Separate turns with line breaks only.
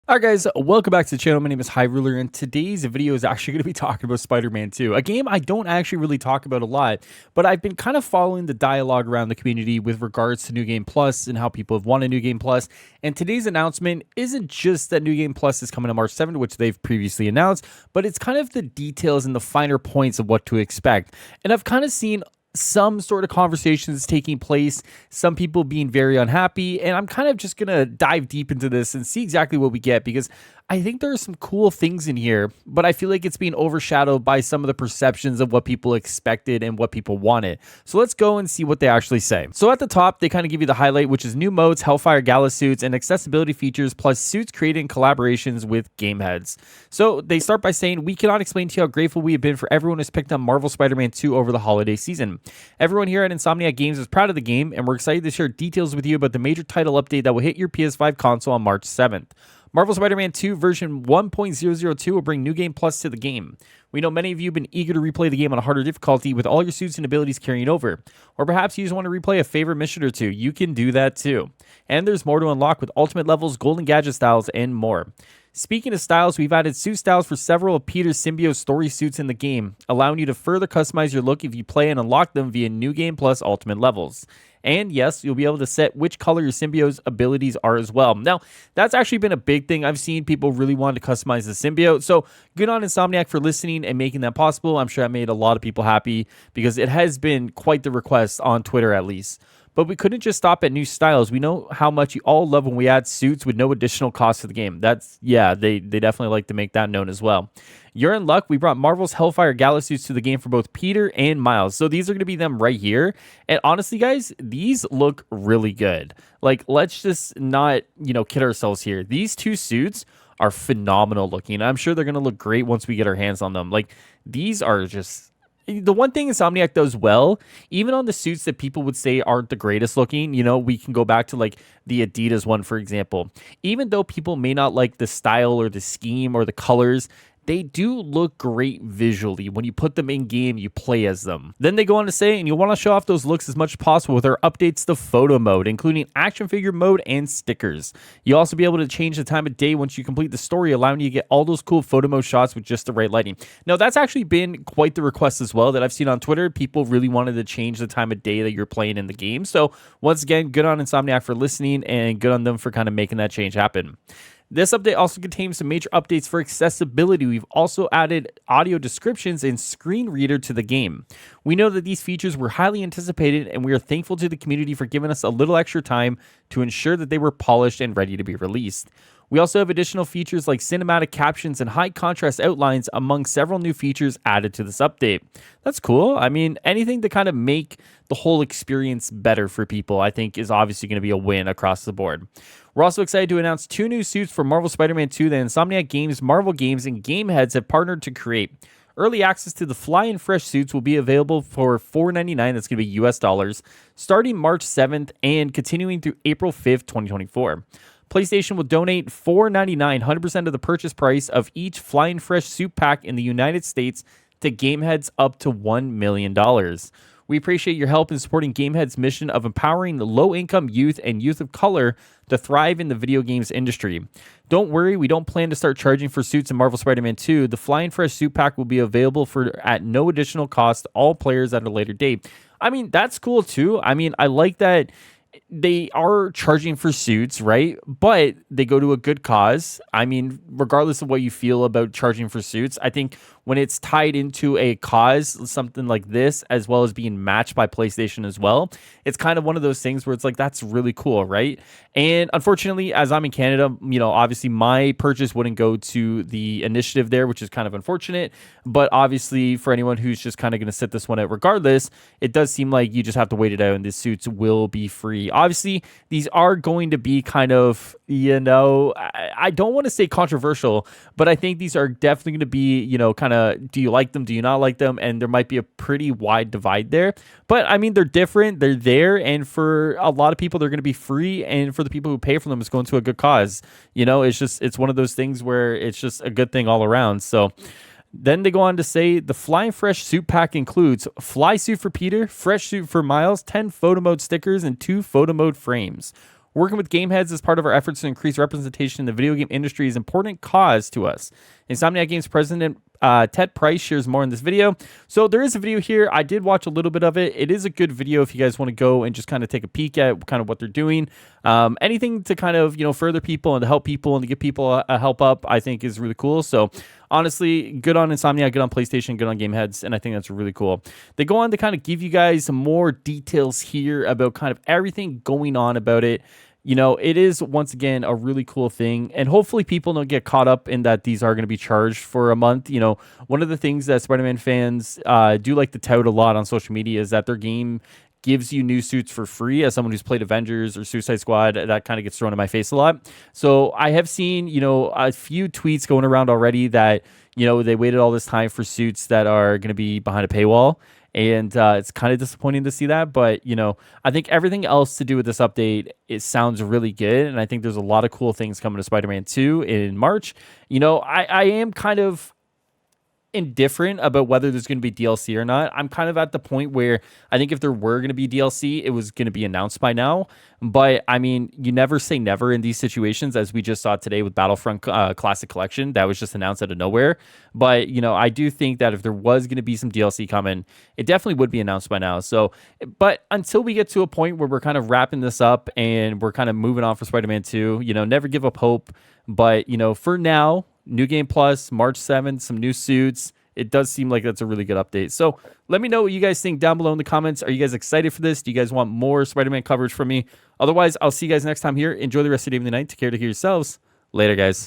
Alright guys, welcome back to the channel. My name is Highruler, and today's video is actually going to be talking about Spider-Man 2, a game I don't actually really talk about a lot, but I've been kind of following the dialogue around the community with regards to New Game Plus and how people have wanted New Game Plus, and today's announcement isn't just that New Game Plus is coming to March 7th, which they've previously announced, but it's kind of the details and the finer points of what to expect, and I've kind of seen some sort of conversations taking place, some people being very unhappy, and I'm kind of just gonna dive deep into this and see exactly what we get, because I think there are some cool things in here, but I feel like it's being overshadowed by some of the perceptions of what people expected and what people wanted. So let's go and see what they actually say. So at the top, they kind of give you the highlight, which is new modes, Hellfire Gala suits, and accessibility features, plus suits created in collaborations with game heads. So they start by saying, "We cannot explain to you how grateful we have been for everyone who's picked up Marvel Spider-Man 2 over the holiday season. Everyone here at Insomniac Games is proud of the game, and we're excited to share details with you about the major title update that will hit your PS5 console on March 7th. Marvel Spider-Man 2 version 1.002 will bring New Game Plus to the game. We know many of you have been eager to replay the game on a harder difficulty with all your suits and abilities carrying over. Or perhaps you just want to replay a favorite mission or two. You can do that too. And there's more to unlock with ultimate levels, golden gadget styles, and more. Speaking of styles, we've added suit styles for several of Peter's symbiote story suits in the game, allowing you to further customize your look if you play and unlock them via New Game Plus ultimate levels. And yes, you'll be able to set which color your symbiote's abilities are as well. Now, that's actually been a big thing. I've seen people really want to customize the symbiote. So good on Insomniac for listening and making that possible. I'm sure that made a lot of people happy because it has been quite the request on Twitter at least. But we couldn't just stop at new styles. We know how much you all love when we add suits with no additional cost to the game. They definitely like to make that known as well. You're in luck. We brought Marvel's Hellfire Gala suits to the game for both Peter and Miles. So these are going to be them right here. And honestly, guys, these look really good. Like, let's just not, kid ourselves here. These two suits are phenomenal looking. I'm sure they're going to look great once we get our hands on them. Like, these are just... The one thing Insomniac does well, even on the suits that people would say aren't the greatest looking, we can go back to like the Adidas one, for example. Even though people may not like the style or the scheme or the colors, they do look great visually. When you put them in game, you play as them. Then they go on to say, and you'll want to show off those looks as much as possible with our updates to photo mode, including action figure mode and stickers. You'll also be able to change the time of day once you complete the story, allowing you to get all those cool photo mode shots with just the right lighting. Now, that's actually been quite the request as well that I've seen on Twitter. People really wanted to change the time of day that you're playing in the game. So once again, good on Insomniac for listening and good on them for kind of making that change happen. This update also contains some major updates for accessibility. We've also added audio descriptions and screen reader to the game. We know that these features were highly anticipated, and we are thankful to the community for giving us a little extra time to ensure that they were polished and ready to be released. We also have additional features like cinematic captions and high contrast outlines among several new features added to this update. That's cool. I mean, anything to kind of make the whole experience better for people, I think, is obviously going to be a win across the board. We're also excited to announce 2 new suits for Marvel Spider-Man 2 that Insomniac Games, Marvel Games, and Game Heads have partnered to create. Early access to the Fly and Fresh suits will be available for $4.99, that's going to be US dollars, starting March 7th and continuing through April 5th, 2024. PlayStation will donate $4.99, 100% of the purchase price of each Fly and Fresh suit pack in the United States to Game Heads up to $1 million. We appreciate your help in supporting Gamehead's mission of empowering the low-income youth and youth of color to thrive in the video games industry. Don't worry, we don't plan to start charging for suits in Marvel Spider-Man 2. The Flying Fresh suit pack will be available at no additional cost to all players at a later date. I mean, that's cool too. I mean, I like that they are charging for suits, right? But they go to a good cause. I mean, regardless of what you feel about charging for suits, I think when it's tied into a cause, something like this, as well as being matched by PlayStation as well, it's kind of one of those things where it's like, that's really cool, right? And unfortunately, as I'm in Canada, obviously my purchase wouldn't go to the initiative there, which is kind of unfortunate. But obviously, for anyone who's just kind of going to sit this one out regardless, it does seem like you just have to wait it out and the suits will be free. Obviously, these are going to be kind of, I don't want to say controversial, but I think these are definitely going to be, kind of, do you like them? Do you not like them? And there might be a pretty wide divide there. But I mean, they're different. They're there. And for a lot of people, they're going to be free. And for the people who pay for them, it's going to a good cause. It's one of those things where it's just a good thing all around. So then they go on to say the Flying Fresh suit pack includes fly suit for Peter, fresh suit for Miles, 10 photo mode stickers, and 2 photo mode frames. Working with game heads as part of our efforts to increase representation in the video game industry is an important cause to us. Insomniac Games president Ted Price shares more in this video. So there is a video here. I did watch a little bit of it. It is a good video if you guys want to go and just kind of take a peek at kind of what they're doing. Anything to kind of, further people and to help people and to give people a help up, I think is really cool. So honestly, good on Insomniac, good on PlayStation, good on Gameheads, and I think that's really cool. They go on to kind of give you guys some more details here about kind of everything going on about it. It is, once again, a really cool thing. And hopefully people don't get caught up in that these are going to be charged for a month. One of the things that Spider-Man fans do like to tout a lot on social media is that their game gives you new suits for free. As someone who's played Avengers or Suicide Squad, that kind of gets thrown in my face a lot. So I have seen, a few tweets going around already that, they waited all this time for suits that are going to be behind a paywall. And it's kind of disappointing to see that. But, I think everything else to do with this update, it sounds really good. And I think there's a lot of cool things coming to Spider-Man 2 in March. I am kind of indifferent about whether there's going to be DLC or not. I'm kind of at the point where I think if there were going to be DLC, it was going to be announced by now. But I mean, you never say never in these situations, as we just saw today with Battlefront Classic Collection. That was just announced out of nowhere. But, I do think that if there was going to be some DLC coming, it definitely would be announced by now. So, but until we get to a point where we're kind of wrapping this up and we're kind of moving on for Spider-Man 2, never give up hope. But, for now, New Game Plus, March 7th, some new suits. It does seem like that's a really good update. So let me know what you guys think down below in the comments. Are you guys excited for this? Do you guys want more Spider-Man coverage from me? Otherwise, I'll see you guys next time here. Enjoy the rest of the day and the night. Take care of yourselves. Later, guys.